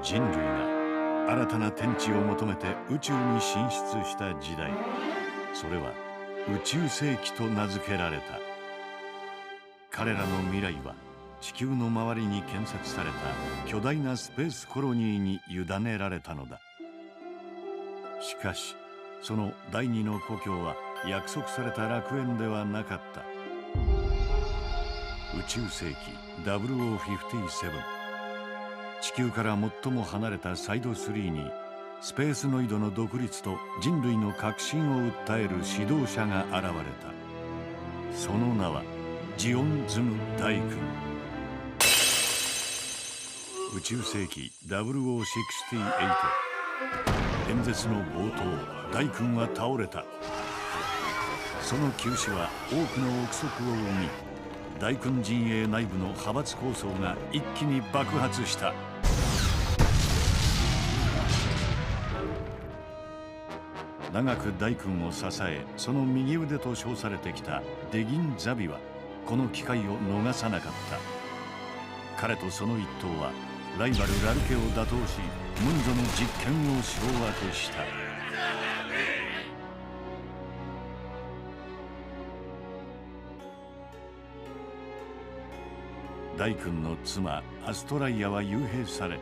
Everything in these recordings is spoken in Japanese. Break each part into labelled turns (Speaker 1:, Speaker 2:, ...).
Speaker 1: 人類が新たな天地を求めて宇宙に進出した時代、それは宇宙世紀と名付けられた。彼らの未来は地球の周りに建設された巨大なスペースコロニーに委ねられたのだ。しかしその第二の故郷は約束された楽園ではなかった。宇宙世紀0057、地球から最も離れたサイド3にスペースノイドの独立と人類の革新を訴える指導者が現れた。その名はジオンズム大君。宇宙世紀0068、演説の冒頭、大君は倒れた。その急死は多くの憶測を生み、大君陣営内部の派閥抗争が一気に爆発した。長く大君を支え、その右腕と称されてきたデギン・ザビはこの機会を逃さなかった。彼とその一党はライバルラルケを打倒し、ムンゾの実権を掌握した。大君の妻アストライアは幽閉され、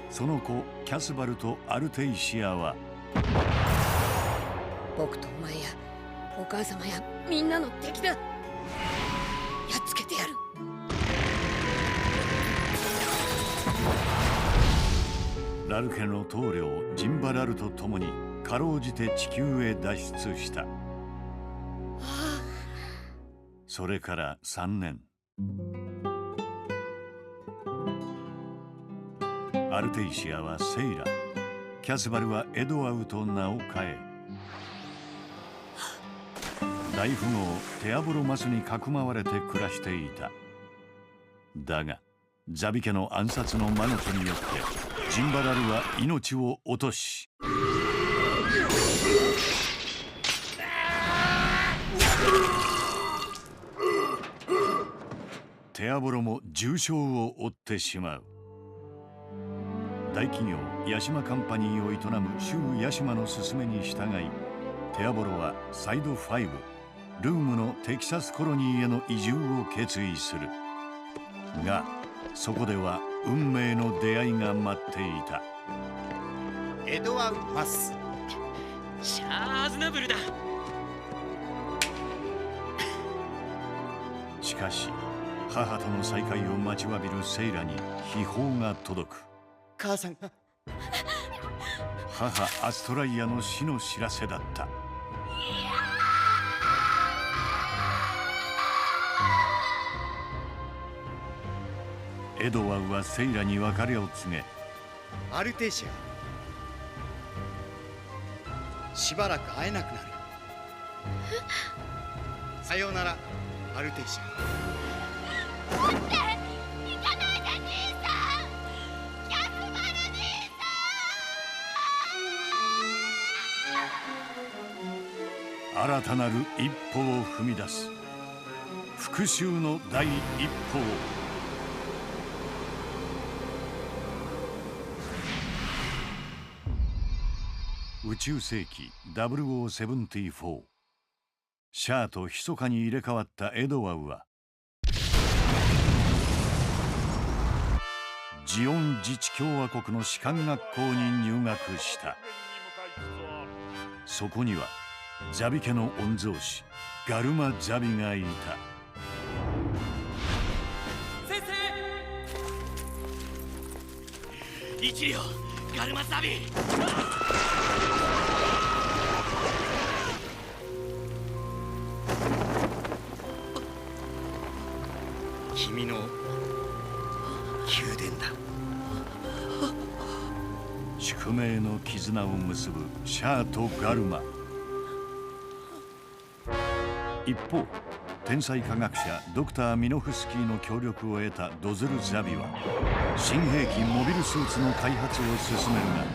Speaker 1: その子キャスバルとアルテイシアは
Speaker 2: 僕とお前やお母様やみんなの敵だ。やっつけてやる。
Speaker 1: ラルケの棟梁ジンバラルと共にかろうじて地球へ脱出した。それから3年、アルテイシアはセイラ、キャスバルはエドワウと名を変え、大富豪テアボロマスにかくまわれて暮らしていた。だがザビ家の暗殺の魔の手によってジンバラルは命を落とし、テアボロも重傷を負ってしまう。大企業ヤシマカンパニーを営むシュウ・ヤシマの勧めに従い、テアボロはサイド5ルームのテキサスコロニーへの移住を決意する。がそこでは運命の出会いが待っていた。
Speaker 3: エドワウ・マス。
Speaker 4: シャーズナブルだ。
Speaker 1: しかし母との再会を待ちわびるセイラに秘宝が届く。
Speaker 3: 母さんが。
Speaker 1: 母アストライアの死の知らせだった。エドワウはセイラに別れを告げ、
Speaker 3: アルテイシア、しばらく会えなくなる。さようならアルテイシア。
Speaker 5: 待って、行かないで兄さん。キャスバル兄さん。
Speaker 1: 新たなる一歩を踏み出す。復讐の第一歩を。宇宙世紀0074、シャアと密かに入れ替わったエドワウはジオン自治共和国の士官学校に入学した。そこにはザビ家の御曹司ガルマ・ザビがいた。
Speaker 4: 先生、一両ガルマザビ。
Speaker 3: 君の宮殿だ。
Speaker 1: 宿命の絆を結ぶシャアとガルマ。一方、天才科学者ドクター・ミノフスキーの協力を得たドズル・ザビは新兵器モビルスーツの開発を進めるが、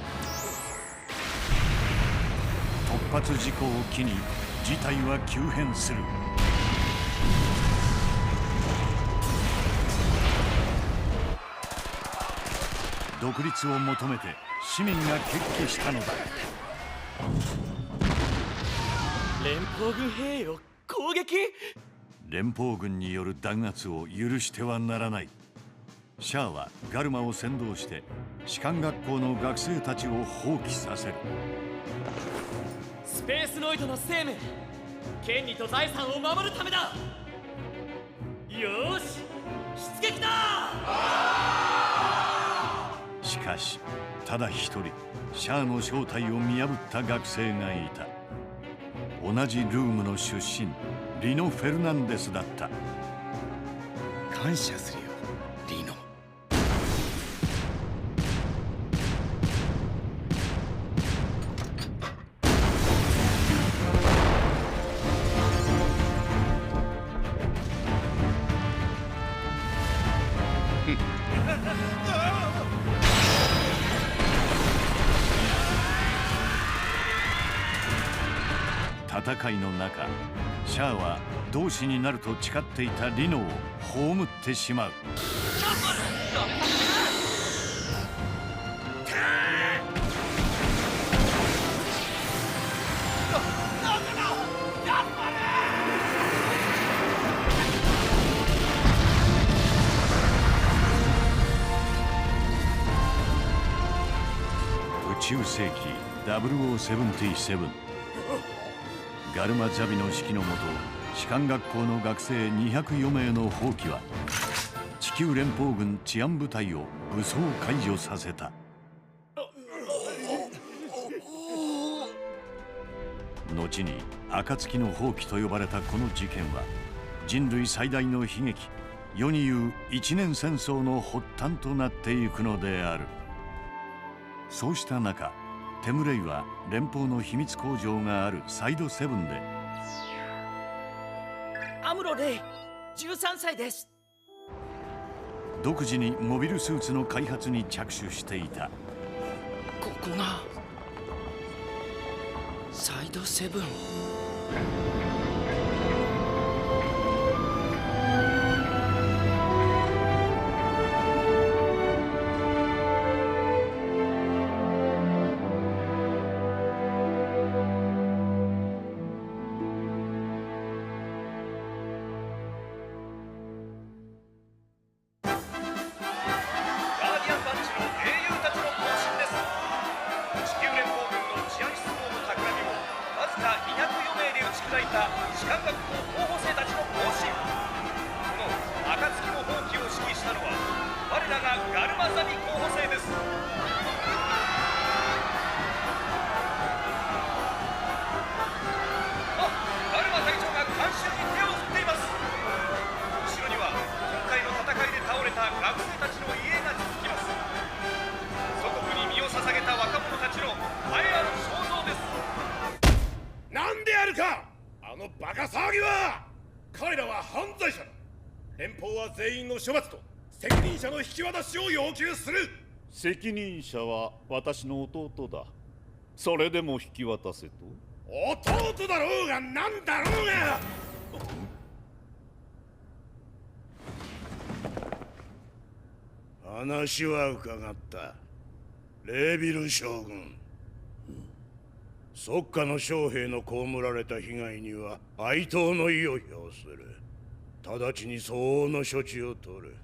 Speaker 1: 突発事故を機に事態は急変する。独立を求めて市民が決起したのだ。
Speaker 4: 連邦軍兵を攻撃。
Speaker 1: 連邦軍による弾圧を許してはならない。シャアはガルマを先導して士官学校の学生たちを蜂起させる。
Speaker 4: スペースノイドの生命、権利と財産を守るためだ。よーし、出撃だ。
Speaker 1: しかしただ一人シャアの正体を見破った学生がいた。同じルームの出身リノ・フェルナンデスだった。
Speaker 3: 感謝するよリノ。
Speaker 1: 戦いの中、シャアは同志になると誓っていたリノを葬ってしまう。宇宙世紀0077、ガルマ・ザビの指揮のもと士官学校の学生204名の蜂起は地球連邦軍治安部隊を武装解除させた。後に暁の蜂起と呼ばれたこの事件は人類最大の悲劇、世に言う一年戦争の発端となっていくのである。そうした中、テムレイは連邦の秘密工場があるサイドセブンで
Speaker 4: アムロ・レイ、13歳です。
Speaker 1: 独自にモビルスーツの開発に着手していた。
Speaker 4: ここがサイドセブン。
Speaker 6: 士官学校候補生たちの行進。この暁の蜂起を指揮したのは我らがガルマザビ候補生です。ガルマ隊長が観衆に手を振っています。後ろには今回の戦いで倒れた学生たちの遺影が続きます。祖国に身を捧げた若者たちの栄えある肖像です。
Speaker 7: なんであるか、あのバカ騒ぎは。彼らは犯罪者だ。連邦は全員の処罰と責任者の引き渡しを要求する。
Speaker 5: 責任者は私の弟だ。それでも引き渡せと？
Speaker 7: 弟だろうが何だろうが。話は伺った。レービル将軍、即下の将兵の被られた被害には哀悼の意を表する。直ちに相応の処置を取る。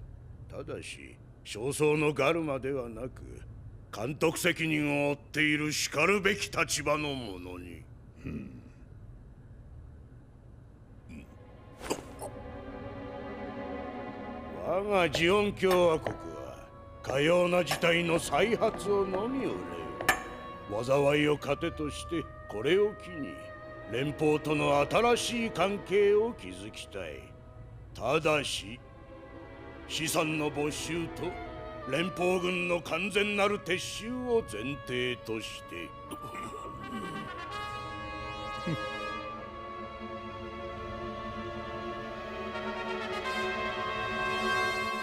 Speaker 7: ただし少数のガルマではなく監督責任を負っているしかるべき立場の者に。我がジオン共和国はかような事態の再発をのみ憂う。災いを糧としてこれを機に連邦との新しい関係を築きたい。ただし資産の没収と連邦軍の完全なる撤収を前提として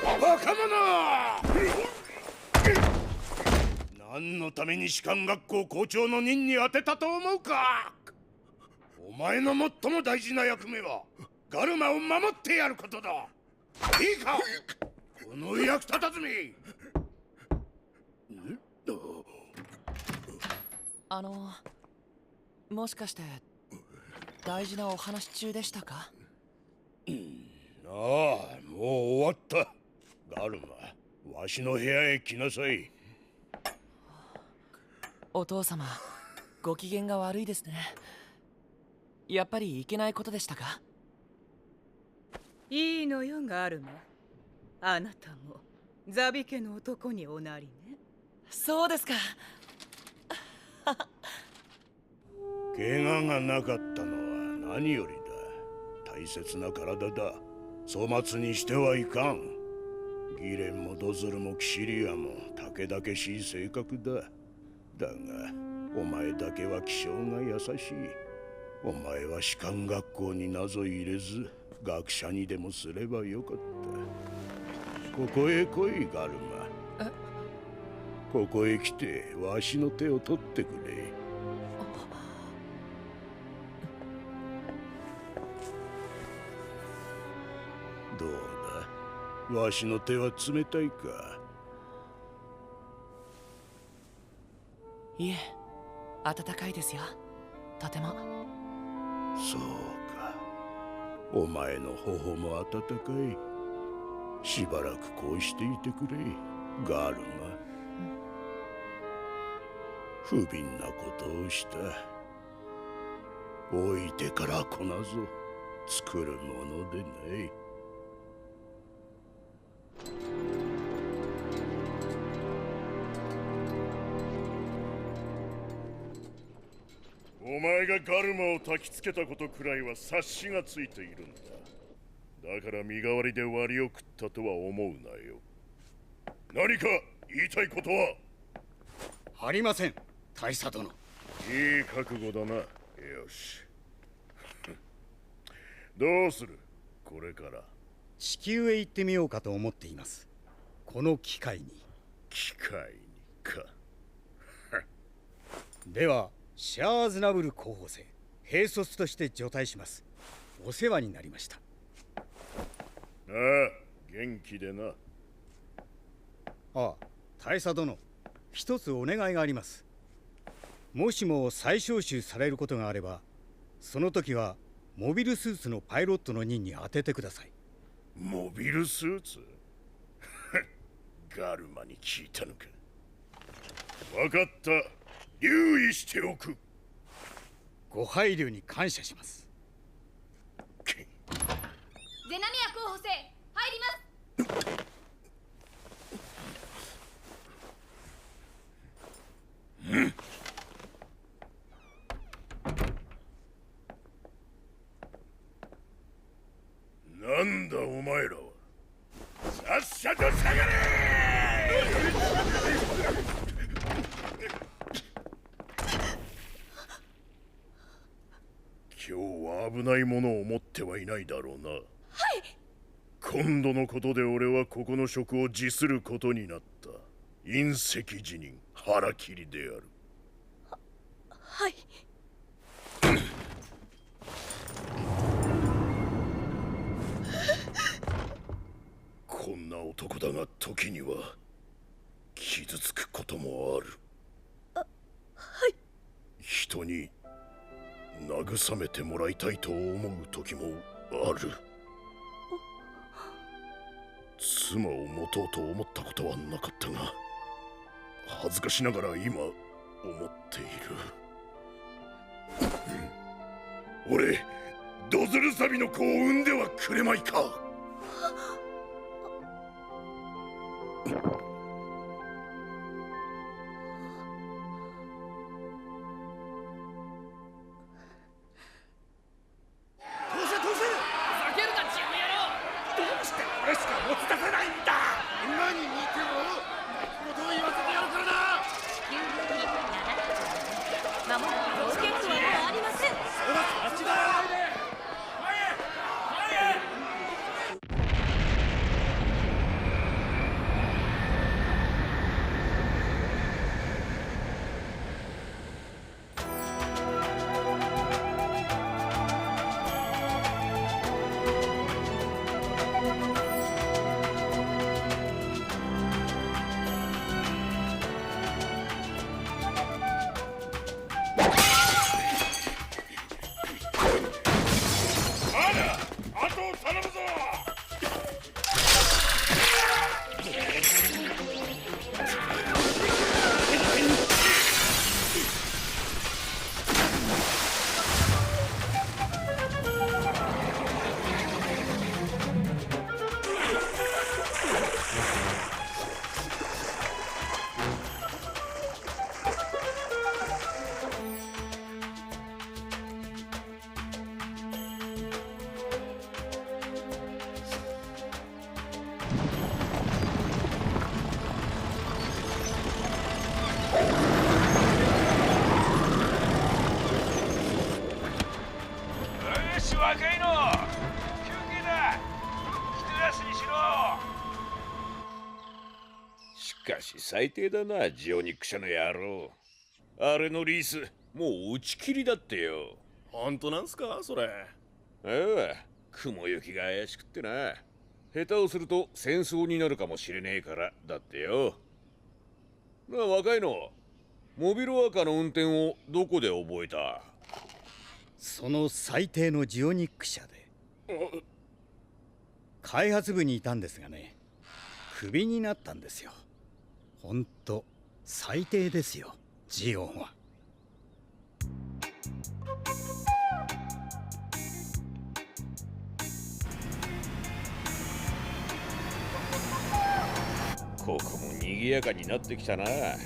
Speaker 7: バカ者！何のために士官学校校長の任に当てたと思うか。お前の最も大事な役目はガルマを守ってやることだ。いいか、この役立たずめ。
Speaker 4: もしかして大事なお話中でしたか？
Speaker 7: ああ、もう終わった。ガルマ、わしの部屋へ来なさい。
Speaker 4: お父様、ご機嫌が悪いですね。やっぱりいけないことでしたか？
Speaker 8: いいのよ、ガルマ。あなたもザビ家の男におなりね。
Speaker 4: そうですか。
Speaker 7: 怪我がなかったのは何よりだ。大切な体だ。粗末にしてはいかん。ギレンもドズルもキシリアもたけだけしい性格だ。だがお前だけは気性が優しい。お前は士官学校になぞ入れず学者にでもすればよかった。ここへ来い、ガルマ。ここへ来てわしの手を取ってくれ。どうだ、わしの手は冷たいか？
Speaker 4: いえ、温かいですよ。とても。
Speaker 7: そうか。お前の頬も温かい。しばらくこうしていてくれ、ガルマ。不憫なことをした。置いてからこなぞ作るものでない。
Speaker 5: お前がガルマを焚きつけたことくらいは察しがついているんだ。だから身代わりで割りを食ったとは思うなよ。何か言いたいことは？
Speaker 3: ありません、大佐殿。
Speaker 5: いい覚悟だな。よし。どうするこれから？
Speaker 3: 地球へ行ってみようかと思っています。この機会に。
Speaker 5: 機械にか。
Speaker 3: ではシャーズナブル候補生、兵卒として除隊します。お世話になりました。
Speaker 5: ああ、元気でな。
Speaker 3: ああ、大佐殿、一つお願いがあります。もしも再招集されることがあれば、その時はモビルスーツのパイロットの任に当ててください。
Speaker 5: モビルスーツ？ガルマに聞いたのか。分かった。留意しておく。
Speaker 3: ご配慮に感謝します。
Speaker 2: ゼナミア候補生、入ります。
Speaker 5: なんだお前らは。さっさと下がれ。今日は危ないものを持ってはいないだろうな。はい。今度のことで俺はここの職を辞することになった。隕石辞任腹切りである。
Speaker 2: はい。
Speaker 5: こんな男だが時には傷つくこともある。
Speaker 2: はい。
Speaker 5: 人に慰めてもらいたいと思う時もある。妻を持とうと思ったことはなかったが、恥ずかしながら今思っている。俺、ドズルサビの子を産んではくれまいか。
Speaker 6: 若いの、休憩だ。一休みしろ。
Speaker 7: しかし最低だな、ジオニック社の野郎。あれのリースもう打ち切りだってよ。
Speaker 5: 本当なんすかそれ？
Speaker 7: ああ、雲行きが怪しくってな。下手をすると戦争になるかもしれねえからだってよ。なあ若いの、モビルワーカーの運転をどこで覚えた？
Speaker 3: その最低のジオニック社で開発部にいたんですがね、クビになったんですよ。ほんと最低ですよ、ジオンは。
Speaker 7: ここも賑やかになってきたな。へ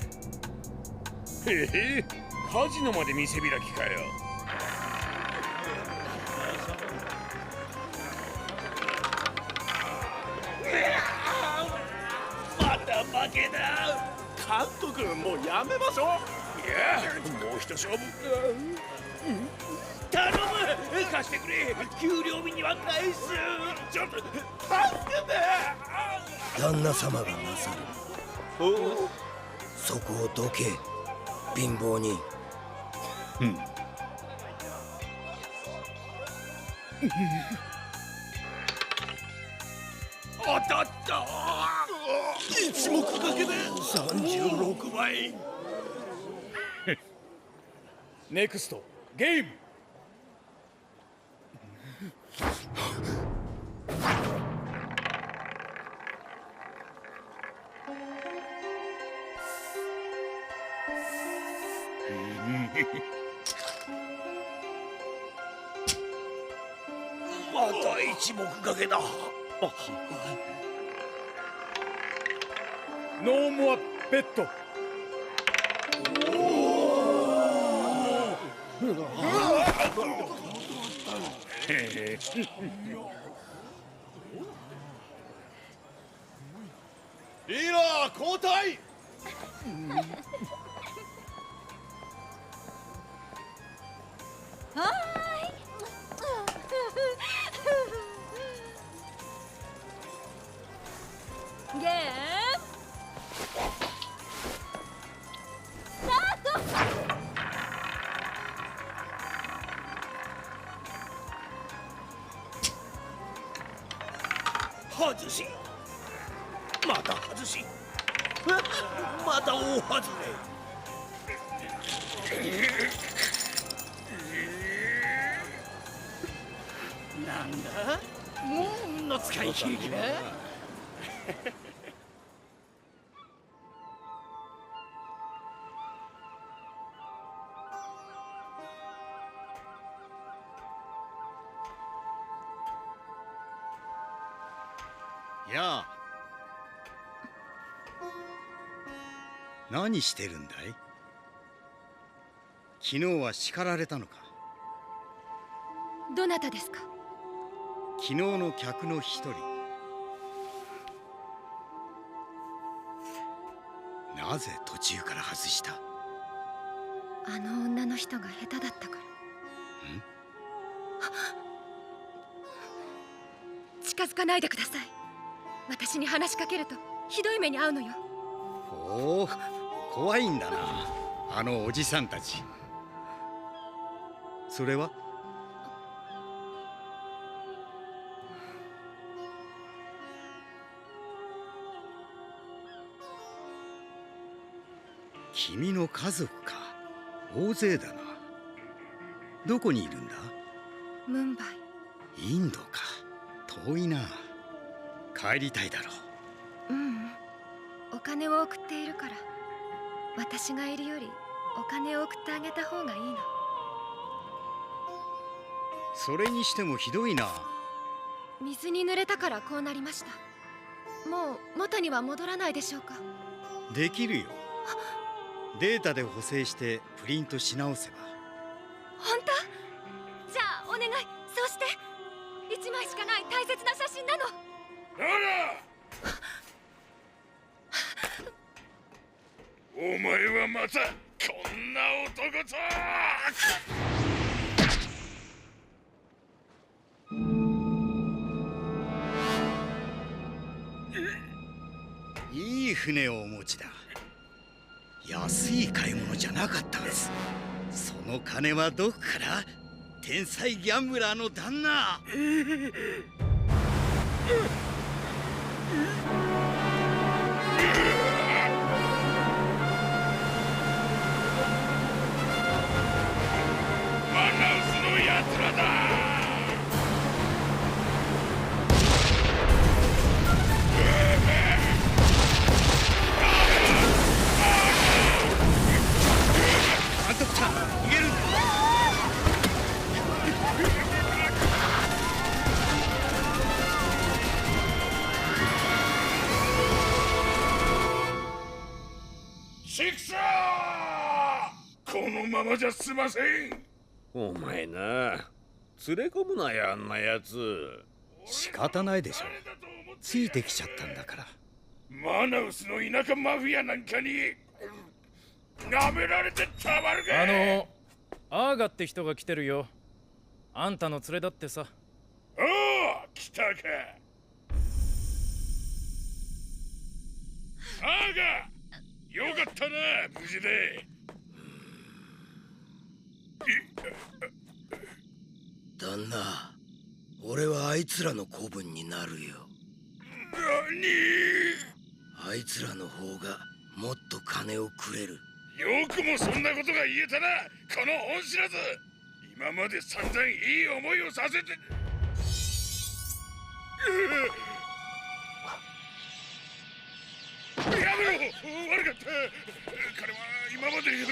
Speaker 7: へ、カジノまで見せ開きかよ。
Speaker 5: また負けだ。監督、もうやめましょう。
Speaker 7: いや、もう一勝負。
Speaker 5: 頼む、貸してくれ。給料日には返す。ちょっと助けて。
Speaker 9: 旦那様がなさる。そこをどけ、貧乏人。
Speaker 5: 当たった。一目かけで36倍。
Speaker 4: ネクストゲーム。
Speaker 5: また一目かけだ。
Speaker 4: ノーモアベッド。
Speaker 5: リーダー交代。
Speaker 2: はーい。ゲームスタート。
Speaker 5: 外し。また外し。また大外れ。なんだ、もう運の使い切りか。
Speaker 3: やあ、何してるんだい？昨日は叱られたのか？
Speaker 2: どなたですか？
Speaker 3: 昨日の客の一人。なぜ途中から外した？
Speaker 2: あの女の人が下手だったから。近づかないでください。私に話しかけるとひどい目に遭うのよ。
Speaker 3: おお、怖いんだな、あのおじさんたち。それは？君の家族か。大勢だな。どこにいるんだ？
Speaker 2: ムンバイ。
Speaker 3: インドか。遠いな。帰りたいだろう。
Speaker 2: お金を送っているから、私がいるよりお金を送ってあげた方がいいの。
Speaker 3: それにしてもひどいな。
Speaker 2: 水に濡れたからこうなりました。もう元には戻らないでしょうか？
Speaker 3: できるよ。データで補正してプリントし直せば。
Speaker 2: 本当？じゃあお願い、そうして。1枚しかない大切な写真なの。
Speaker 5: お前はまたこんな男と。
Speaker 3: 船をお持ちだ。安い買い物じゃなかったんです。その金はどこから？天才ギャンブラーの旦那。
Speaker 5: マナウスのやつらだ。
Speaker 3: 監督ちゃん、逃げるんだ。
Speaker 5: シクサー！このままじゃ済ません。
Speaker 7: お前な、連れ込むなよ、あんなやつ。
Speaker 3: 仕方ないでしょ。ついてきちゃったんだから。
Speaker 5: マナウスの田舎マフィアなんかに舐められてたまるか。
Speaker 10: アーガって人が来てるよ。あんたの連れだってさ。
Speaker 5: ああ、来たか。アーガ、よかったな、無事で。
Speaker 9: 旦那、俺はあいつらの子分になるよ。あいつらの方がもっと金をくれる。
Speaker 5: よくもそんなことが言えたな、この恩知らず。今まで散々いい思いをさせて。やめろ、悪かった。彼は今までより。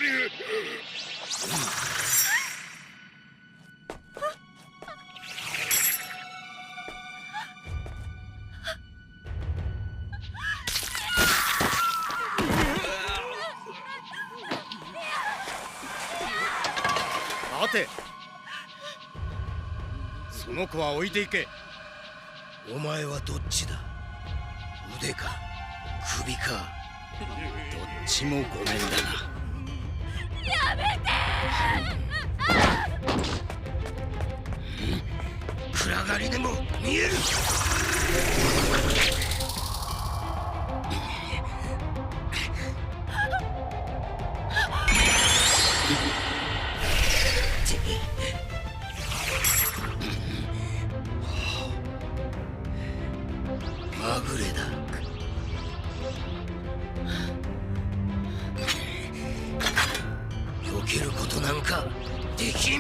Speaker 3: 待て。その子は置いていけ。
Speaker 9: お前はどっちだ？腕か首か。
Speaker 3: どっちもごめんだな。
Speaker 2: やめて。
Speaker 9: 暗がりでも見える。まぐれだ。避けることなんかできん。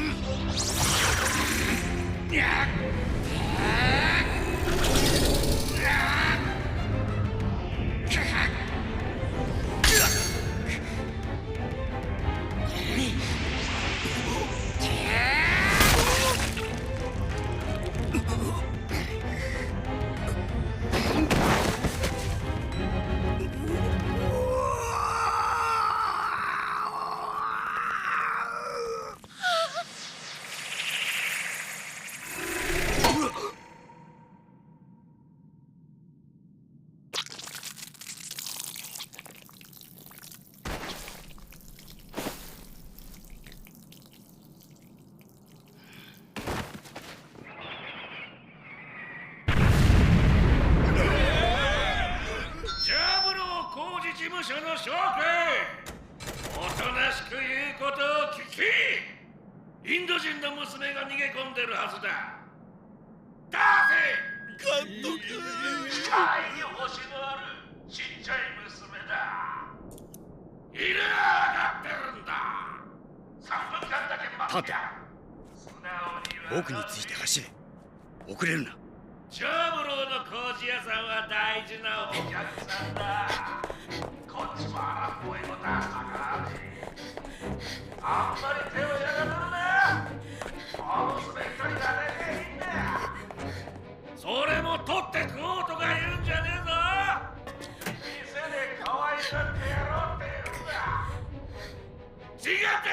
Speaker 5: 事務所の諸君、おとなしく言うことを聞き、インド人の娘が逃げ込んでるはずだ。監督、愛に星のあるちっちゃい娘だ。いるわかってるんだ。3分間だけ待ってや。
Speaker 3: 僕について走れ。遅れるな。
Speaker 5: 長五郎の麹屋さんは大事なお客さんだ。こっちも荒っぽいことは逆らうし、あんまり手をやらせるな。お娘一人がねえんだよ。それも取って食おうとか言うんじゃねえぞ。店で可愛がってやろうって言うんだ。違った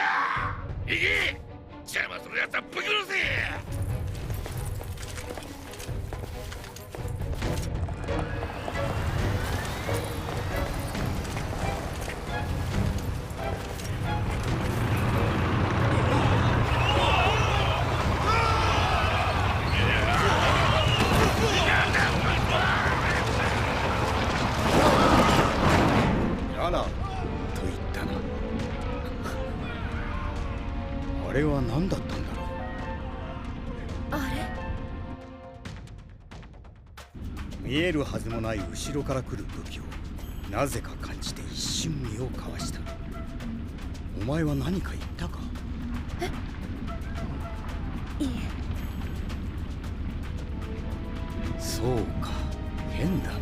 Speaker 5: 行け。邪魔するやつはぶっ殺せ。
Speaker 3: れは何だったんだろう。
Speaker 2: あれ、
Speaker 3: 見えるはずもない後ろから来る武器をなぜか感じて一瞬身をかわした。お前は何か言ったか？
Speaker 2: いいえ。
Speaker 3: そうか、変だな。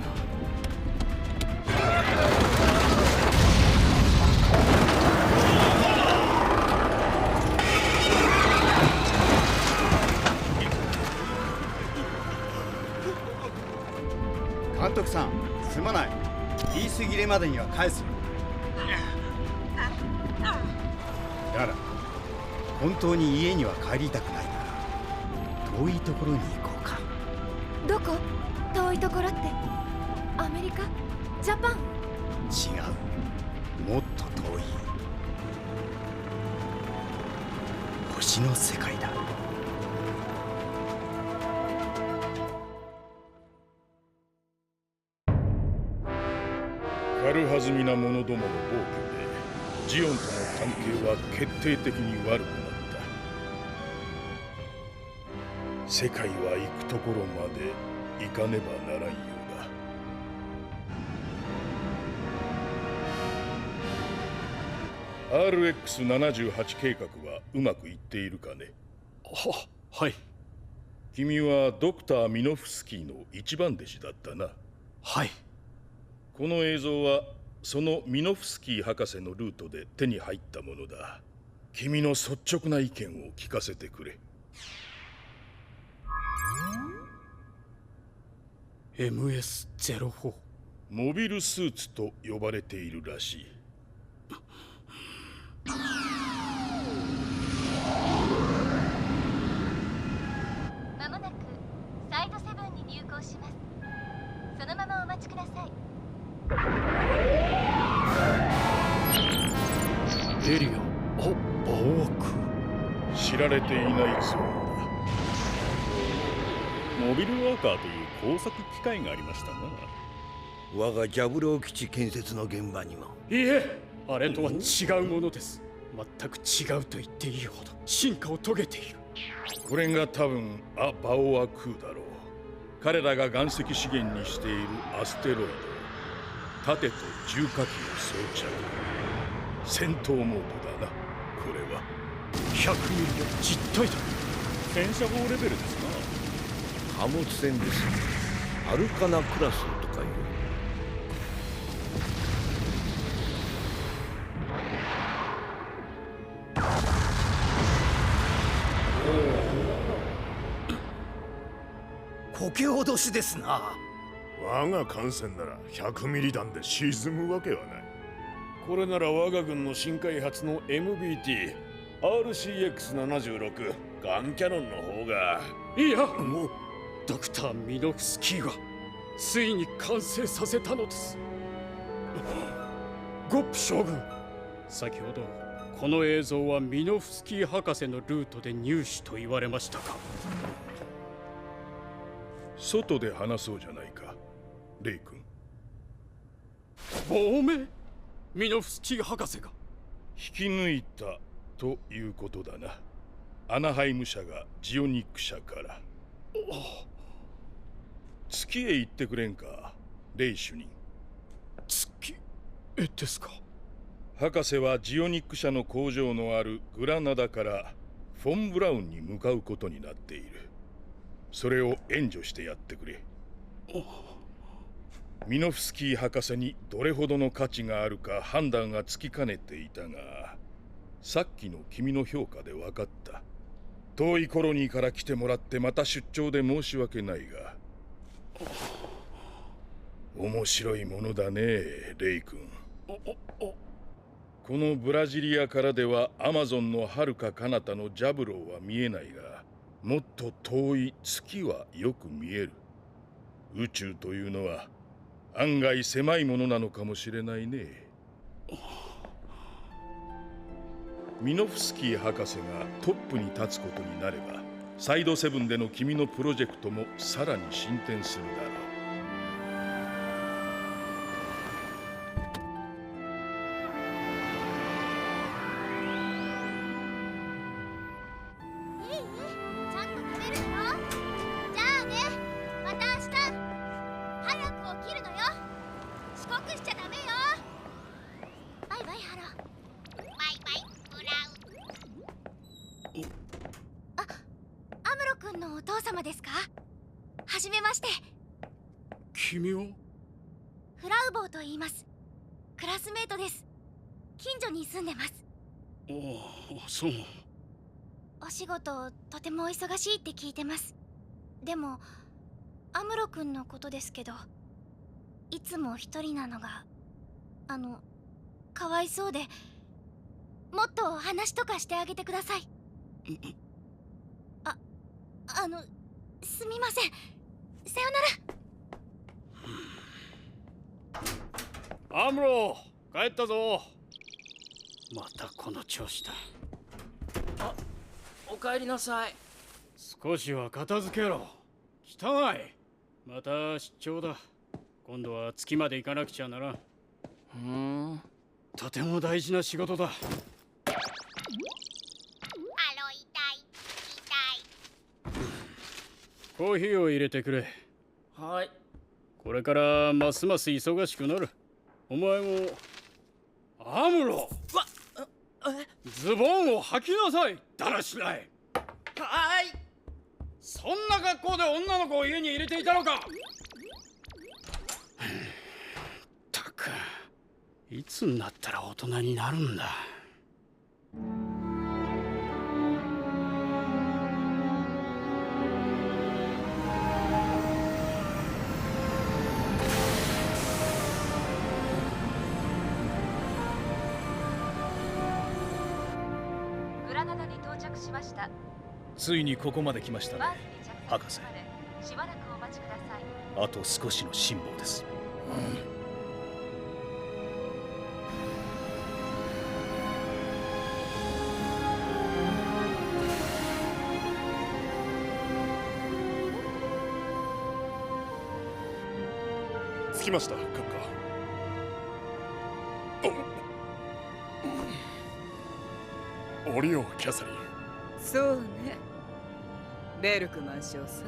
Speaker 3: 監督さん、すまない。言い過ぎれまでには返すよ。だら、本当に家には帰りたくないから遠いところに行こうか。
Speaker 2: どこ？遠いところって。アメリカ？ジャパン？
Speaker 3: 違う、もっと遠い星の世界だ。
Speaker 7: 軽はずみな者どもの暴挙でジオンとの関係は決定的に悪くなった。世界は行くところまで行かねばならんようだ。RX78 計画はうまくいっているかね？
Speaker 11: はい。
Speaker 7: 君はドクター・ミノフスキーの一番弟子だったな。
Speaker 11: はい。
Speaker 7: この映像はそのミノフスキー博士のルートで手に入ったものだ。君の率直な意見を聞かせてくれ。
Speaker 11: MS-04
Speaker 7: モビルスーツと呼ばれているらしい。
Speaker 12: まもなくサイドセブンに入港します。そのままお待ちください。
Speaker 11: エリア、青枠。
Speaker 7: 知られていないゾーンだ。
Speaker 13: モビルワーカーという工作機械がありましたな。
Speaker 9: 我がジャブロー基地建設の現場にも。
Speaker 11: いいえ、あれとは違うものです。全く違うと言っていいほど進化を遂げている。
Speaker 7: これが多分バオアクーだろう。彼らが岩石資源にしているアステロイド、盾と重火器を装着。戦闘モードだな、これは。
Speaker 11: 100ミリの実体だ。
Speaker 13: 戦車砲レベルですな。
Speaker 9: 貨物船です。アルカナクラスとかいう。こけ脅しですな。
Speaker 5: 我が艦船なら100ミリ弾で沈むわけはない。
Speaker 13: これなら我が軍の新開発の MBT RCX76 ガンキャノンの方が。
Speaker 11: いや、ドクター・ミノフスキーがついに完成させたのです。ゴップ将軍、先ほどこの映像はミノフスキー博士のルートで入手と言われましたか？
Speaker 7: 外で話そうじゃないか、レイ君。
Speaker 11: 亡命？ミノフスキー博士が
Speaker 7: 引き抜いたということだな。アナハイム社がジオニック社から。月へ行ってくれんか、レイ主任。
Speaker 11: 月へですか？
Speaker 7: 博士はジオニック社の工場のあるグラナダからフォン・ブラウンに向かうことになっている。それを援助してやってくれ。ミノフスキー博士にどれほどの価値があるか判断がつきかねていたが、さっきの君の評価で分かった。遠いコロニーから来てもらってまた出張で申し訳ないが、面白いものだね、レイ君。このブラジリアからではアマゾンの遥か彼方のジャブローは見えないが、もっと遠い月はよく見える。宇宙というのは案外狭いものなのかもしれないね。ミノフスキー博士がトップに立つことになれば、サイドセブンでの君のプロジェクトもさらに進展するだろう。
Speaker 12: 君のお父様ですか？はじめまして。
Speaker 11: 君は？
Speaker 12: フラウボーと言います。クラスメートです。近所に住んでます。
Speaker 11: ああ、そう。
Speaker 12: お仕事とてもお忙しいって聞いてます。でもアムロ君のことですけど、いつも一人なのがかわいそうで、もっと話とかしてあげてください。すみません。さよ
Speaker 11: なら。アムロ、帰ったぞ。またこの調子だ。
Speaker 4: おかえりなさい。
Speaker 11: 少しは片付けろ。汚い。また出張だ。今度は月まで行かなくちゃならん。とても大事な仕事だ。コーヒーを入れてくれ。
Speaker 4: はい。
Speaker 11: これからますます忙しくなる。お前も。アムロ、ズボンを履きなさい。だらしない。
Speaker 4: はい。
Speaker 11: そんな格好で女の子を家に入れていたのか。ったく、いつになったら大人になるんだ。
Speaker 14: グラナダに到着しました。
Speaker 15: ついにここまで来ましたね、博士。
Speaker 14: しばらくお待ちください。
Speaker 15: あと少しの辛抱です。
Speaker 5: 着きました、閣下。降りよう、キャサリン。
Speaker 8: そうね、ベルクマン少佐。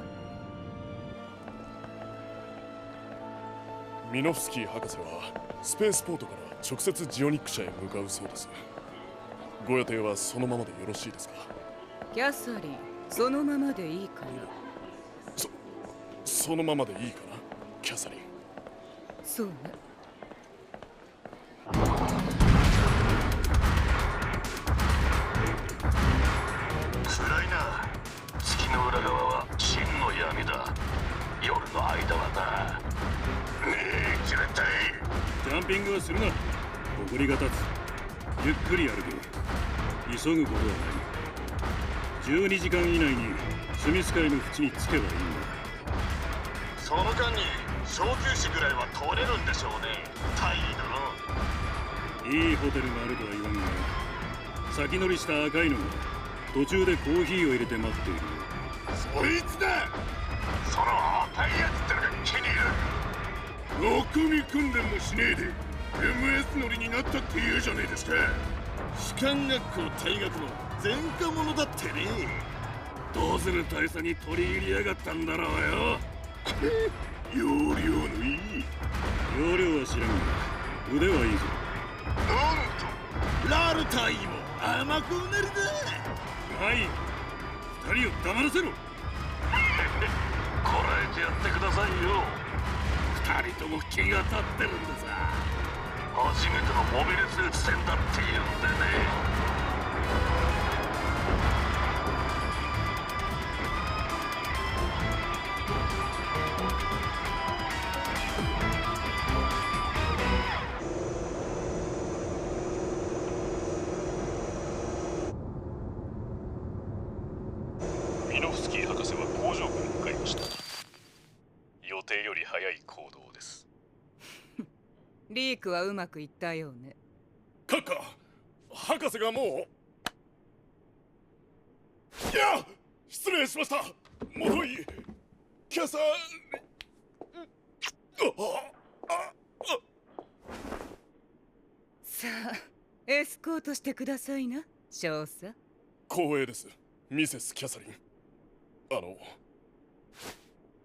Speaker 5: ミノフスキー博士はスペースポートから直接ジオニック社へ向かうそうです。ご予定はそのままでよろしいですか？
Speaker 8: キャサリン、そのままでいいかな。
Speaker 5: そのままでいいかな、キャサリン。
Speaker 8: そうね。
Speaker 16: 暗いな。月の裏側は真の闇だ。夜の間はな。ねえ、絶対。
Speaker 11: ジャンピングはするな。埃が立つ。ゆっくり歩け。急ぐことはない。12時間以内にスミス海の淵に着けばいいんだ。
Speaker 16: その間に小休止ぐらいは取れるんでしょうね、大尉殿。
Speaker 11: いいホテルがあるとは言わんが、先乗りした赤いのが途中でコーヒーを入れて待っている。
Speaker 16: そいつだ。その赤いやつってのが気に入る。
Speaker 5: ろくに訓練もしねえで MS 乗りになったって言うじゃねえですか。士官学校退学の前科者だってね。どうする大佐に取り入りやがったんだろうよ。容量のいい。
Speaker 11: 容量は知らんが腕はいいぞ。
Speaker 5: なんとラル大尉も甘くうなるな。
Speaker 11: はい、二人を黙らせろ。
Speaker 16: こらえてやってくださいよ。
Speaker 5: 二人とも気が立ってるんださ。
Speaker 16: 初めてのモビルスーツ戦だっていうんでね。
Speaker 5: ミノフスキー博士は工場から向かいました。予定より早い行動です。
Speaker 8: リークはうまくいったようね。
Speaker 5: 閣下、博士がもう。いや、失礼しました。戻りキャサ
Speaker 8: さあ、エスコートしてくださいな、少佐。
Speaker 5: 光栄です、ミセス・キャサリン。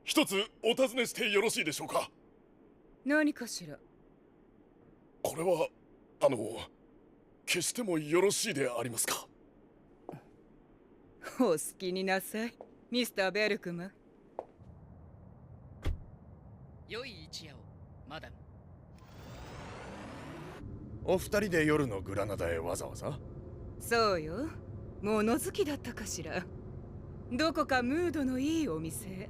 Speaker 5: 一つお尋ねしてよろしいでしょうか？
Speaker 8: 何かしら？
Speaker 5: これは決してもよろしいでありますか？
Speaker 8: お好きになさい。ミスター・ベルクム。
Speaker 17: 良い一夜を、マダム。
Speaker 13: お二人で夜のグラナダへわざわざ？
Speaker 8: そうよ。物好きだったかしら。どこかムードのいいお店。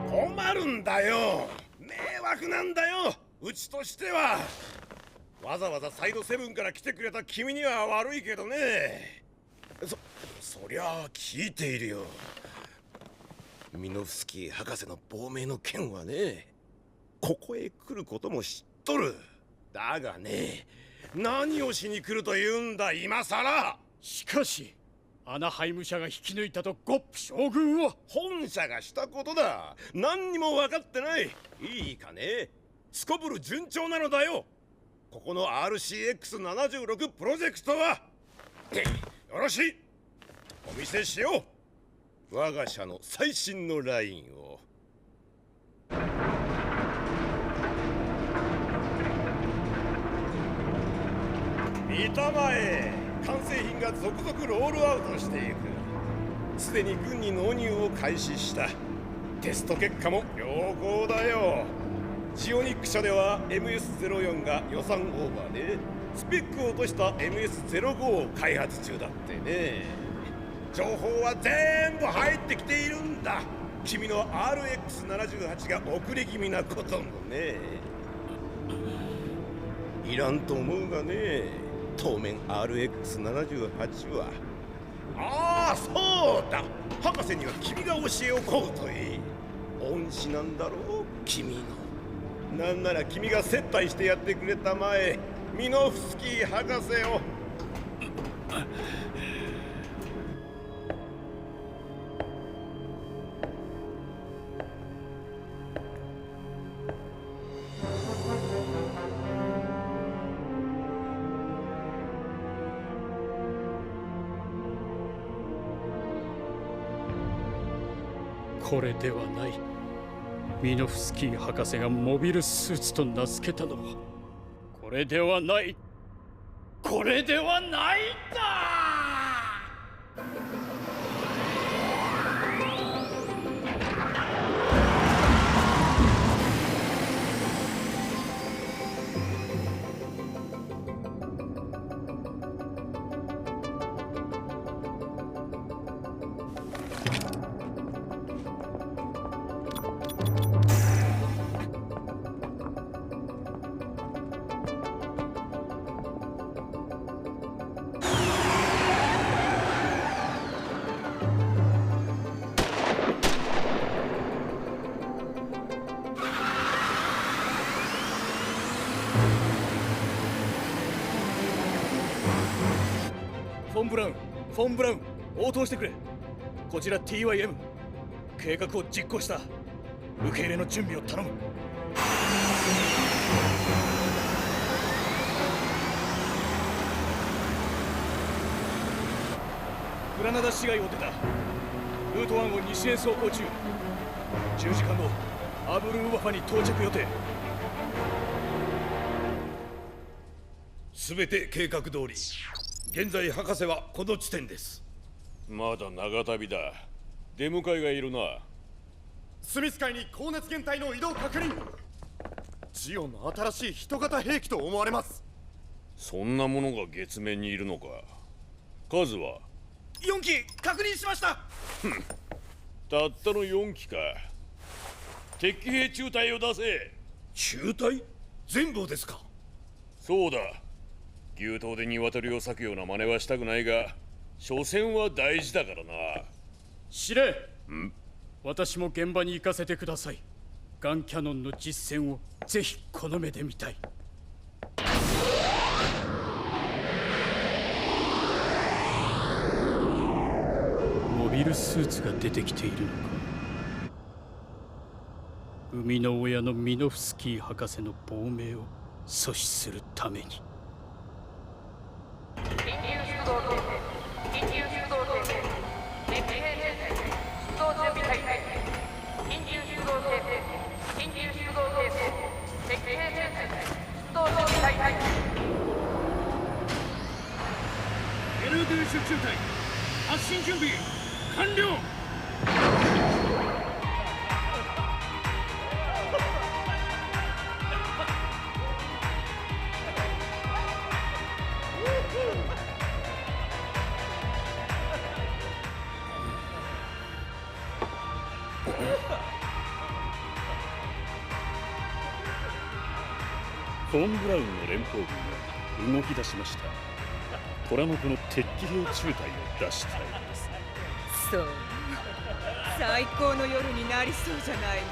Speaker 7: 困るんだよ。迷惑なんだよ、うちとしては。わざわざサイドセブンから来てくれた君には悪いけどね。そりゃあ聞いているよ。ミノフスキー博士の亡命の件はね、ここへ来ることも知っとる。だがね、何をしに来るというんだ今さら。
Speaker 11: しかしアナハイム社が引き抜いたとゴップ将軍は。
Speaker 7: 本社がしたことだ。何にも分かってない。いいかね、すこぶる順調なのだよ、ここの RCX76 プロジェクトは。よろしい、お見せしよう、我が社の最新のラインを。見たまえ、完成品が続々ロールアウトしていく。すでに軍に納入を開始した。テスト結果も良好だよ。ジオニック社では MS-04 が予算オーバーで、スペックを落とした MS-05 を開発中だってね。情報は全部入ってきているんだ。君の RX78 が遅れ気味なこともね。いらんと思うがね、当面 RX78 は。ああ、そうだ、博士には君が教えを請うといい。恩師なんだろう、君の。なんなら君が接待してやってくれたまえ、ミノフスキー博士を。
Speaker 11: これではない。ミノフスキー博士がモビルスーツと名付けたのはこれではない。これではないんだ。
Speaker 15: フォン・ブラウン、応答してくれ。こちら TYM、 計画を実行した。受け入れの準備を頼む。グラナダ市街を出た。ルート1を西へ走行中。10時間後、アブルーワファに到着予定。
Speaker 7: すべて計画通り。現在博士はこの地点です。
Speaker 13: まだ長旅だ。出迎えがいるな。
Speaker 18: スミス海に高熱源体の移動確認。ジオの新しい人型兵器と思われます。
Speaker 13: そんなものが月面にいるのか。数は
Speaker 18: 4機確認しました。
Speaker 13: たったの4機か。敵機兵中隊を出せ。
Speaker 7: 中隊？全部ですか？
Speaker 13: そうだ。牛刀で鶏を裂くような真似はしたくないが、所詮は大事だからな。
Speaker 11: 司令、私も現場に行かせてください。ガンキャノンの実戦をぜひこの目で見たい。モビルスーツが出てきているのか。生みの親のミノフスキー博士の亡命を阻止するために。
Speaker 14: 緊急出動停止。緊急出動停止。敵兵出動準備態勢。緊急出動停止。緊急出動停止。
Speaker 11: 手中隊発進準備完了。フォン・ブラウンの連邦軍が動き出しました。虎の子の鉄騎兵中隊を出したいです。
Speaker 8: そう、最高の夜になりそうじゃないの。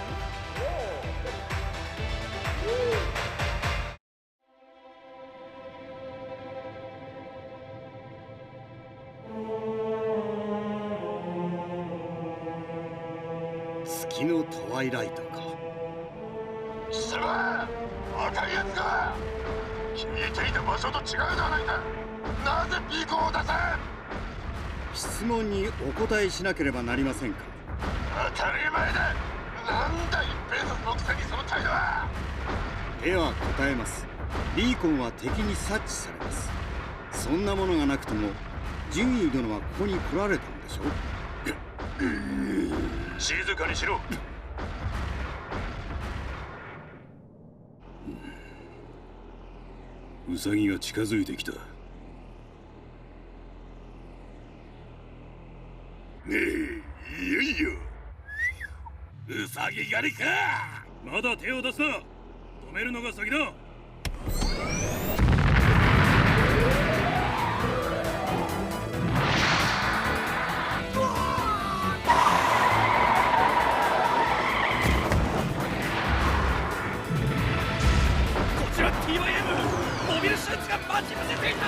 Speaker 3: 月のトワイライトか。
Speaker 16: 貴様、若いやつが君いていた場所と違うではないか。なぜビーコンを出せ。
Speaker 3: 質問にお答えしなければなりませんか。
Speaker 16: 当たり前だ。なんだ一平卒のくせにその態度は。
Speaker 3: では答えます。ビーコンは敵に察知されます。そんなものがなくとも純優殿はここに来られたのでしょう。
Speaker 16: 静かにしろ。
Speaker 11: ウサギが近づいてきた。
Speaker 16: ねえ、いよいよウサギ狩りか。
Speaker 11: まだ手を出すな。止めるのが先だ。
Speaker 15: こちら TYM モビルスーツが待ち伏せていた。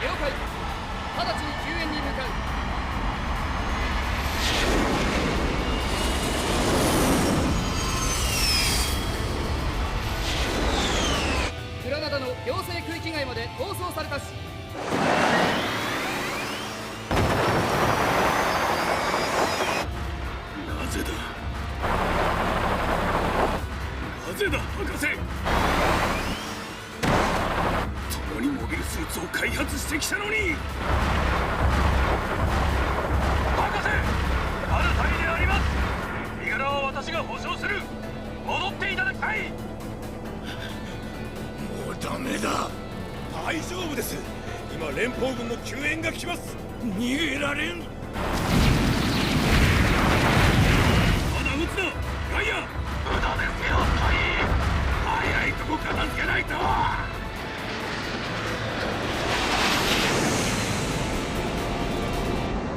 Speaker 17: 了解。直ちに救援に向かう。グラナダの行政区域外まで逃走されたし。
Speaker 11: なぜだ博士。共にモビルスーツを開発してきたのに。
Speaker 16: 博士、ある隊であります。身柄は私が保証する。戻っていただきたい。
Speaker 18: もうダメだ。大丈夫です。今連邦軍の救援が来ます。逃げられん。
Speaker 11: まだ撃つなガイア。
Speaker 16: 無駄ですよ隊員。早いとこ片付けないと。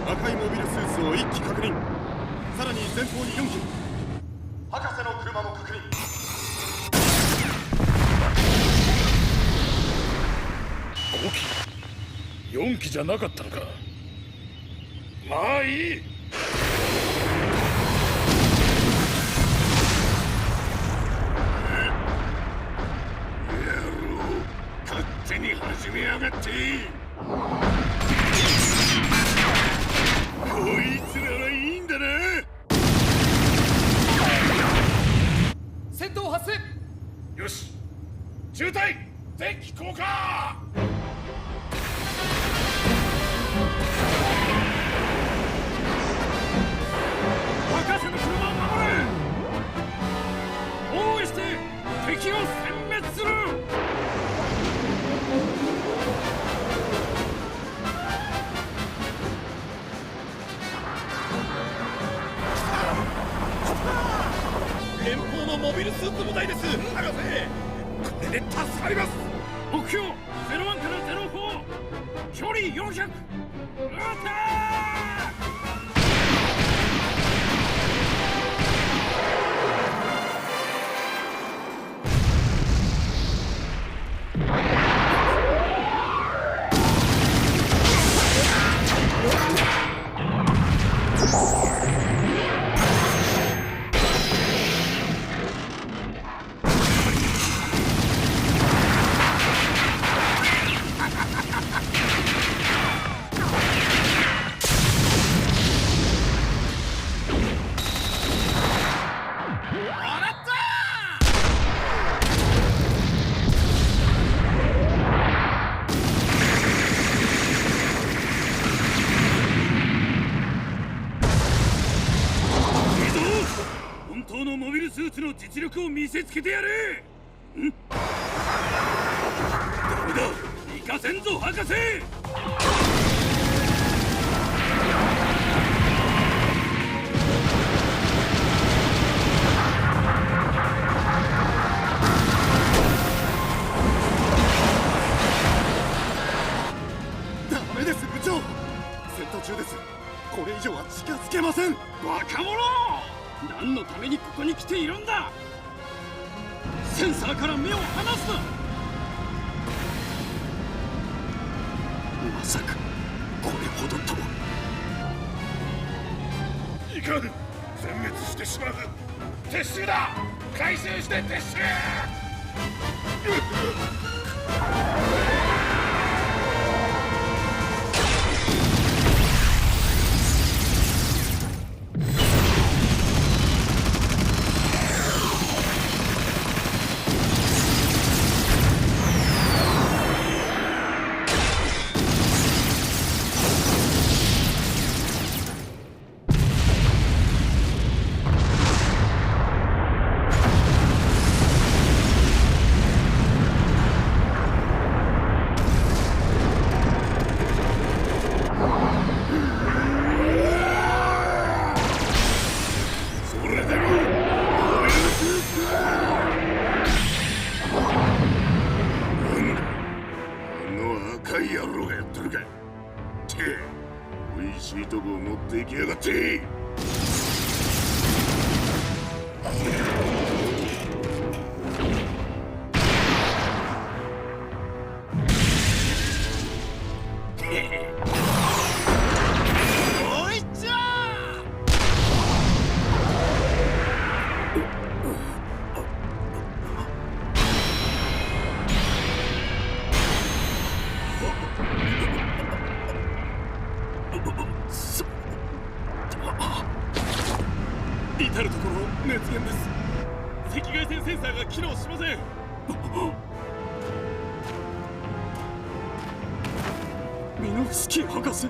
Speaker 18: 赤いモビルスーツを1機確認。さらに前方に4機。博士の車も確認。
Speaker 11: 5機4機じゃなかったのか。まあいい。
Speaker 16: 勝手に始めやがって。こいつらはいいんだな。
Speaker 17: 戦闘発生。
Speaker 11: よし中隊電気降下。博士の車を守れ。包囲して敵を殲滅する。
Speaker 18: 連邦のモビルスーツ部隊です。博士、これで助かります。
Speaker 11: 目標01から04、距離400。撃て実力を見せつけてやれ。ダメだ、行かせんぞ博士。
Speaker 18: ダメです部長、戦闘中です。これ以上は近づけません。
Speaker 11: バカ者、何のためにここに来ているんだ。センサーから目を離すな。まさかこれほどとは。
Speaker 5: いかん、全滅してしまう。撤収だ、回収して撤収。
Speaker 11: 至るところ熱源です。赤外線センサーが機能しません。ミノフスキー博士。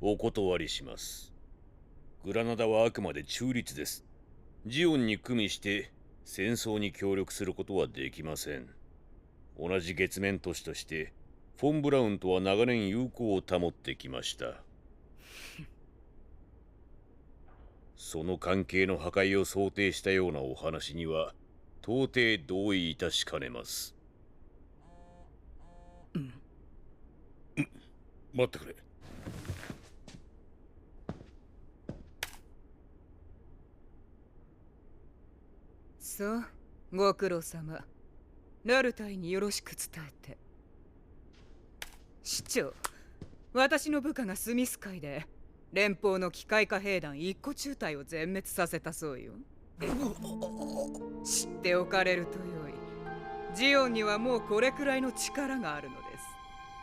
Speaker 13: お断りします。グラナダはあくまで中立です。ジオンに組みして戦争に協力することはできません。同じ月面都市としてフォン・ブラウンとは長年友好を保ってきました。その関係の破壊を想定したようなお話には到底同意いたしかねます。
Speaker 7: 待ってくれ。
Speaker 8: そう、ご苦労様。ラルタイによろしく伝えて。市長、私の部下がスミス海で連邦の機械化兵団一個中隊を全滅させたそうよ。知っておかれるとよい。ジオンにはもうこれくらいの力があるの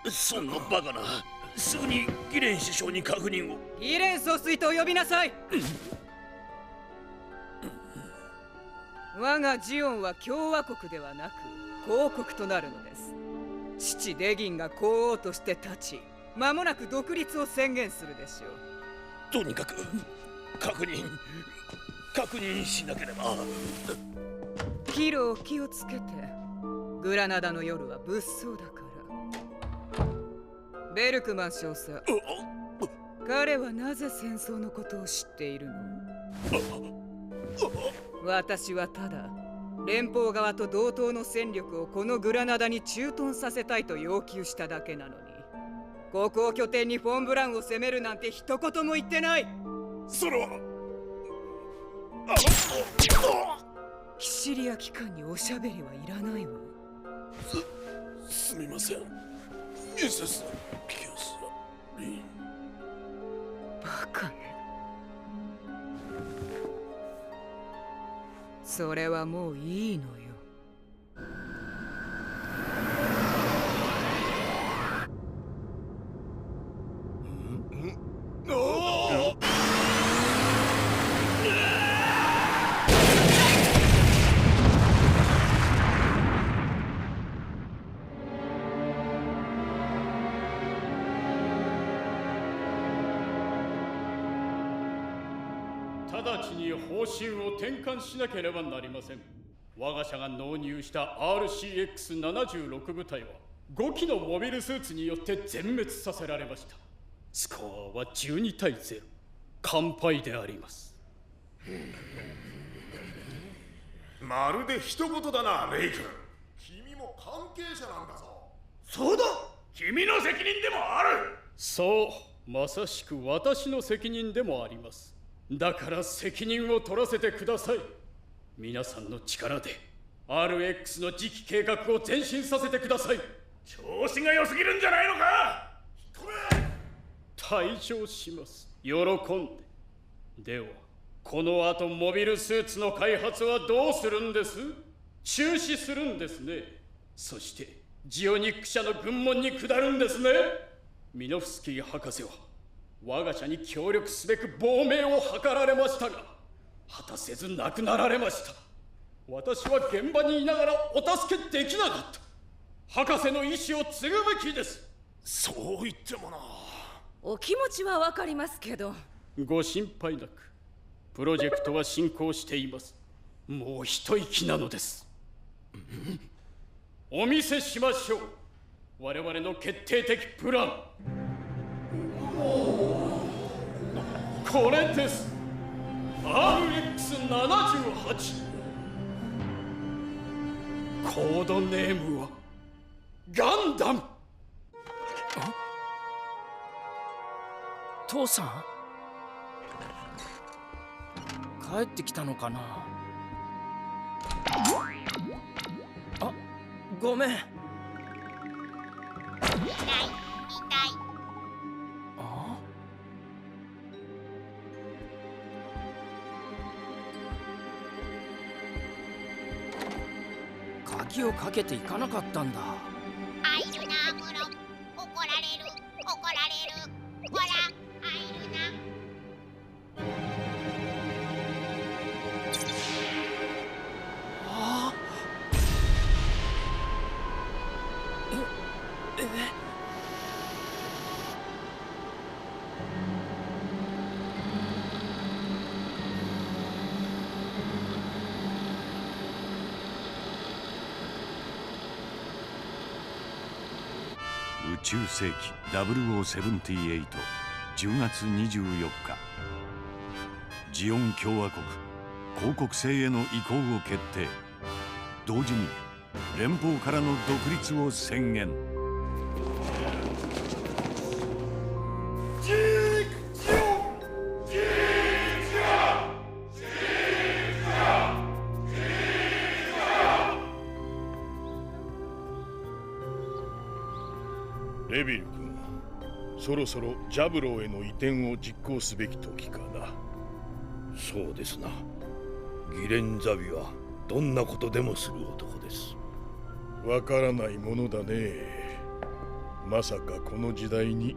Speaker 8: です。
Speaker 7: そんなバカな。すぐにギレン首相に確認を。
Speaker 8: ギレン総帥と呼びなさい。我がジオンは共和国ではなく公国となるのです。父デギンが皇王として立ち、間もなく独立を宣言するでしょう。
Speaker 7: とにかく
Speaker 13: 確認しなければ。
Speaker 8: ヒロ、気をつけて。グラナダの夜は物騒だから。ベルクマン少佐、彼はなぜ戦争のことを知っているの？私はただ連邦側と同等の戦力をこのグラナダに駐屯させたいと要求しただけなのに、ここを拠点にフォン・ブラウンを攻めるなんて一言も言ってない。
Speaker 13: それは
Speaker 8: キシリア機関におしゃべりはいらないわ。
Speaker 13: すみません、ミセス・ピケスリン。
Speaker 8: バカね。それはもういいのよ。
Speaker 11: 直ちに方針を転換しなければなりません。我が社が納入した RCX76 部隊は5機のモビルスーツによって全滅させられました。スコアは12対0、完敗であります。
Speaker 18: まるで一言だな、レイ君。君も関係者なんだぞ。
Speaker 11: そうだ、君の責任でもある。そう、まさしく私の責任でもあります。だから責任を取らせてください。皆さんの力で RX の次期計画を前進させてください。
Speaker 18: 調子が良すぎるんじゃないのか。
Speaker 11: 退場します。喜んで。ではこの後モビルスーツの開発はどうするんです？中止するんですね。そしてジオニック社の軍門に下るんですね。ミノフスキー博士は我が社に協力すべく亡命を図られましたが、果たせず亡くなられました。私は現場にいながらお助けできなかった。博士の意志を継ぐべきです。
Speaker 18: そう言ってもな。
Speaker 19: お気持ちはわかりますけど。
Speaker 11: ご心配なく、プロジェクトは進行しています。もう一息なのです。お見せしましょう、我々の決定的プラン。これです。 RX78。コードネームはガンダム。
Speaker 10: 父さん、帰ってきたのかな。あ、ごめん。鍵をかけていかなかったんだ。
Speaker 12: アイルナアムロ、怒られる、怒られる。ほら、アイルナ。
Speaker 10: ああ。
Speaker 1: 宇宙世紀0078 10月24日、ジオン共和国広告制への移行を決定。同時に連邦からの独立を宣言。
Speaker 5: レビル君、そろそろジャブローへの移転を実行すべき時かな。
Speaker 7: そうですな。ギレンザビはどんなことでもする男です。
Speaker 5: わからないものだね。まさかこの時代に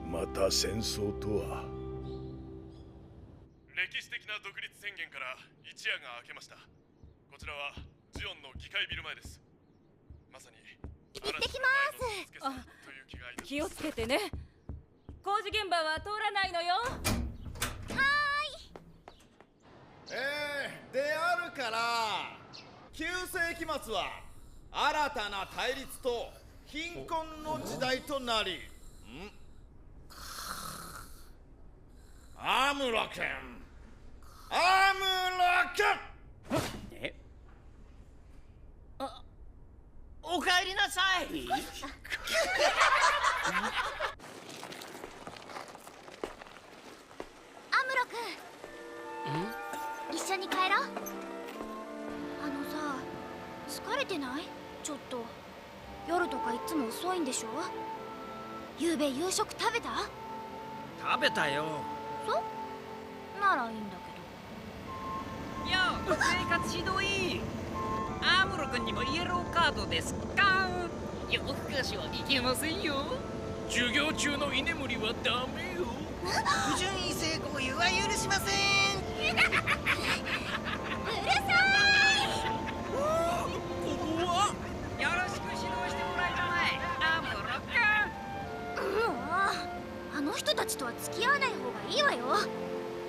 Speaker 5: また戦争とは。
Speaker 18: 歴史的な独立宣言から一夜が明けました。こちらはジオンの議会ビル前です。まさに
Speaker 19: 行ってきます。あ、気をつけてね。工事現場は通らないのよ。はーい。
Speaker 20: であるから9世紀末は新たな対立と貧困の時代となり、アムロ君、アムロ君、
Speaker 9: おかえりなさい。
Speaker 12: アムロ君、一緒に帰ろう。さ、疲れてない？ちょっと夜とかいつも遅いんでしょ？ゆうべ夕食食べた？
Speaker 9: 食べたよ。
Speaker 12: そうならいいんだ
Speaker 9: けど。よ、生活指導員アムロ君にもイエローカードですか？夜更かしはいけませんよ。
Speaker 10: 授業中の居眠りはダメよ。
Speaker 9: 不順位成功は許しません。
Speaker 12: うるさい！
Speaker 9: よろしく指導してもらいたまえ、アムロ君。
Speaker 12: あの人たちとは付き合わない方がいいわよ。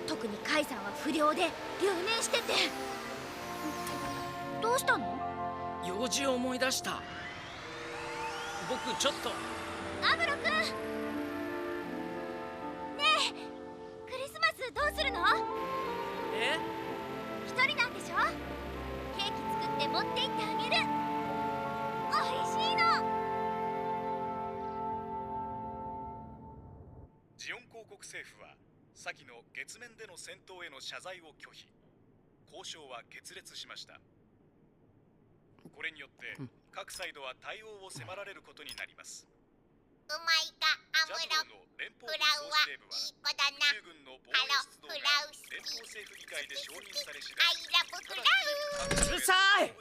Speaker 12: 特にカイさんは不良で留年してて。どうしたの？
Speaker 9: 用事を思い出した。僕ちょっと。
Speaker 12: アムロ君、ねえ、クリスマスどうするの？一人なんでしょ？ケーキ作って持って行ってあげる。おいしいの。
Speaker 15: ジオン公国政府は先の月面での戦闘への謝罪を拒否。交渉は決裂しました。これによって各サイドは対応を迫られることになります。
Speaker 21: うまいかアムロ。フラウはいい子だな。
Speaker 15: 宇宙軍の防衛出動が連邦政府議会で承認され次第、
Speaker 21: アイラブフラウ。
Speaker 9: うるさい。う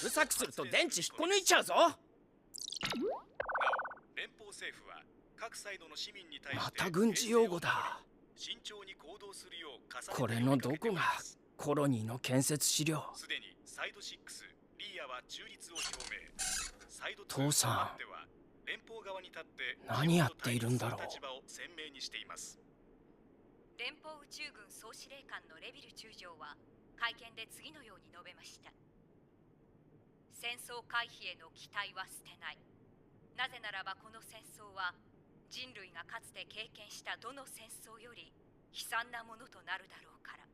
Speaker 9: るさくすると電池引っこ抜いちゃうぞ。な
Speaker 15: お連邦政府は各サイドの市民に対して
Speaker 9: また軍事用語だ。
Speaker 15: 慎重に行動するよう重ねて
Speaker 9: これのどこがコロニーの建設資料？
Speaker 15: すでにサイド6リーアは中立を表明。サイド2
Speaker 9: 父さん、
Speaker 15: 連邦側に立って
Speaker 9: 何やっているんだろう。
Speaker 15: 立場を鮮明にしています。
Speaker 22: 連邦宇宙軍総司令官のレビル中将は会見で次のように述べました。戦争回避への期待は捨てない。なぜならばこの戦争は人類がかつて経験したどの戦争より悲惨なものとなるだろうから。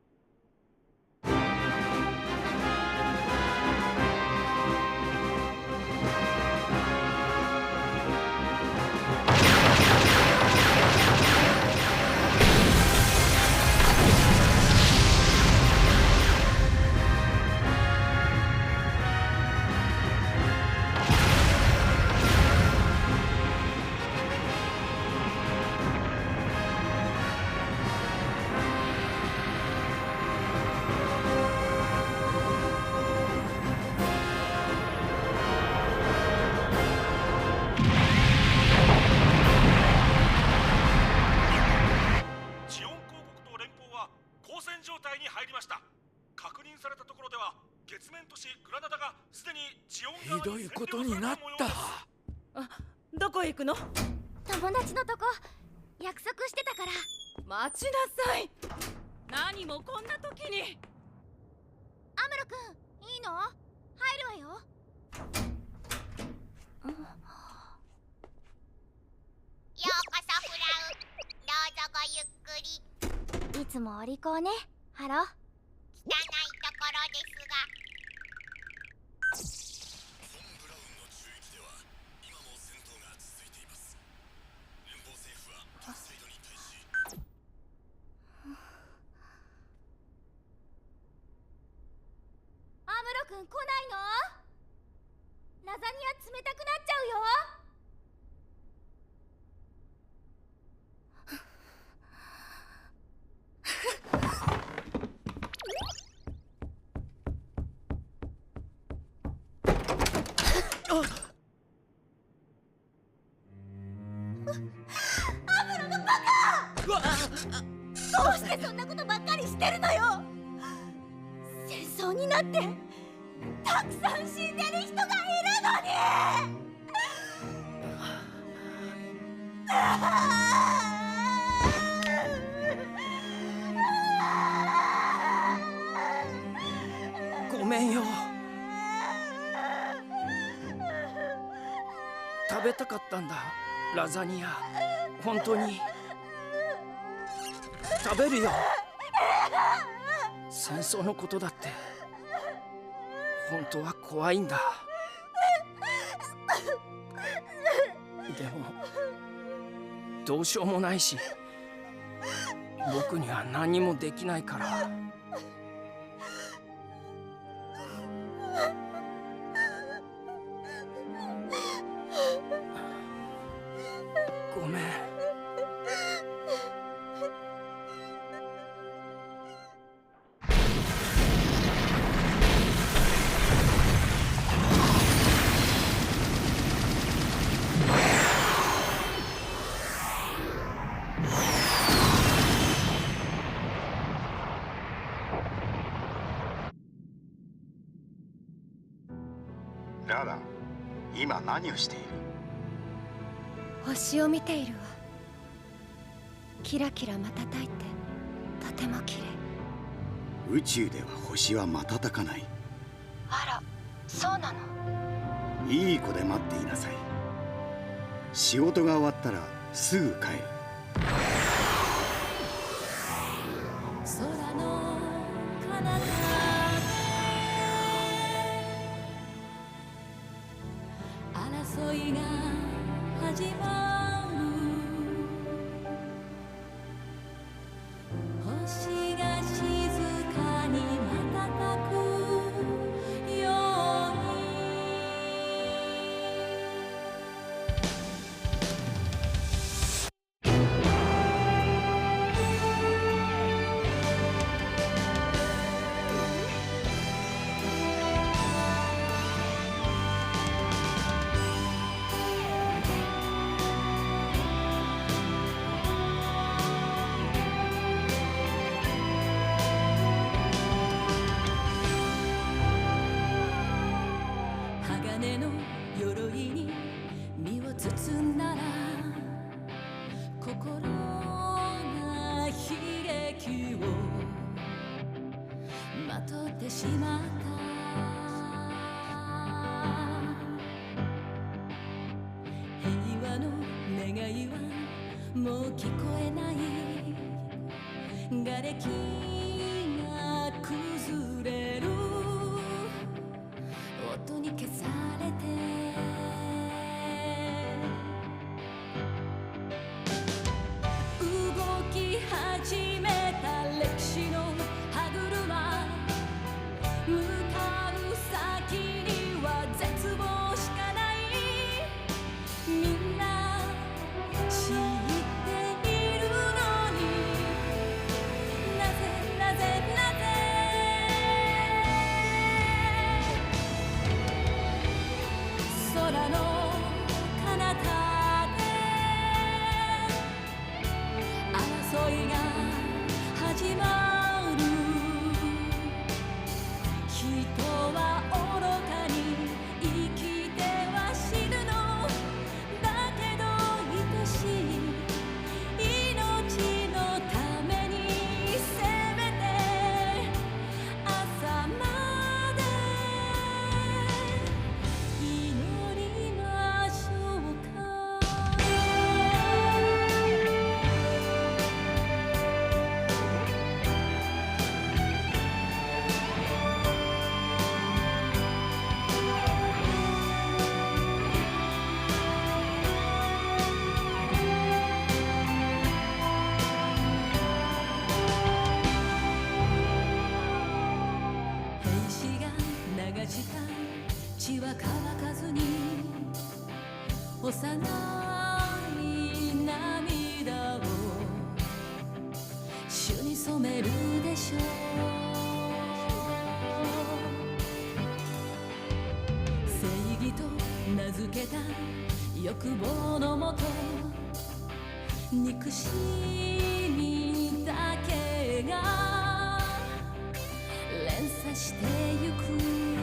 Speaker 9: ひどいことになった。
Speaker 19: どこへ行くの？
Speaker 12: 友達のとこ約束してたから。
Speaker 19: 待ちなさい。何もこんな時に。
Speaker 12: アムロ君、いいの？入るわよ。
Speaker 21: ようこそフラウ。どうぞごゆっくり。
Speaker 12: いつもお利口ね、ハロ。汚いところ
Speaker 21: ですが。
Speaker 12: アムロ君来ないの？ラザニア冷たくなっちゃうよ。アムロのバカ！どうしてそんなことばっかりしてるのよ。戦争になってたくさん死んでる人がいるのに。
Speaker 2: 食べたかったんだ、ラザニア。本当に食べるよ。戦争のことだって本当は怖いんだ。でもどうしようもないし、僕には何もできないから。ごめん。
Speaker 6: ララ、今何をしている？
Speaker 23: 星を見ているわ。キラキラ瞬いてとても綺麗。
Speaker 6: 宇宙では星は瞬かない。
Speaker 23: あら、そうなの？
Speaker 6: いい子で待っていなさい。仕事が終わったらすぐ帰る。
Speaker 19: 空の彼方で争いが始まる。星が静かに瞬くように。鋼の鎧に身を包んだら心が悲劇をまとってしまった。平和の願いはもう聞こえない。瓦礫が崩れる音に消されて。動き始めた歴史の歯車。向かう先には絶望しかない。みんな知っているのに、なぜなぜなぜ。空の彼方で争いが始まる。人は愚かに生きては死ぬのだけど、愛しい命のためにせめて朝まで祈りましょうか。兵士が流した血は乾かずに、幼い涙を主に染めるでしょう。正義と名付けた欲望のもと、憎しみだけが連鎖してゆく。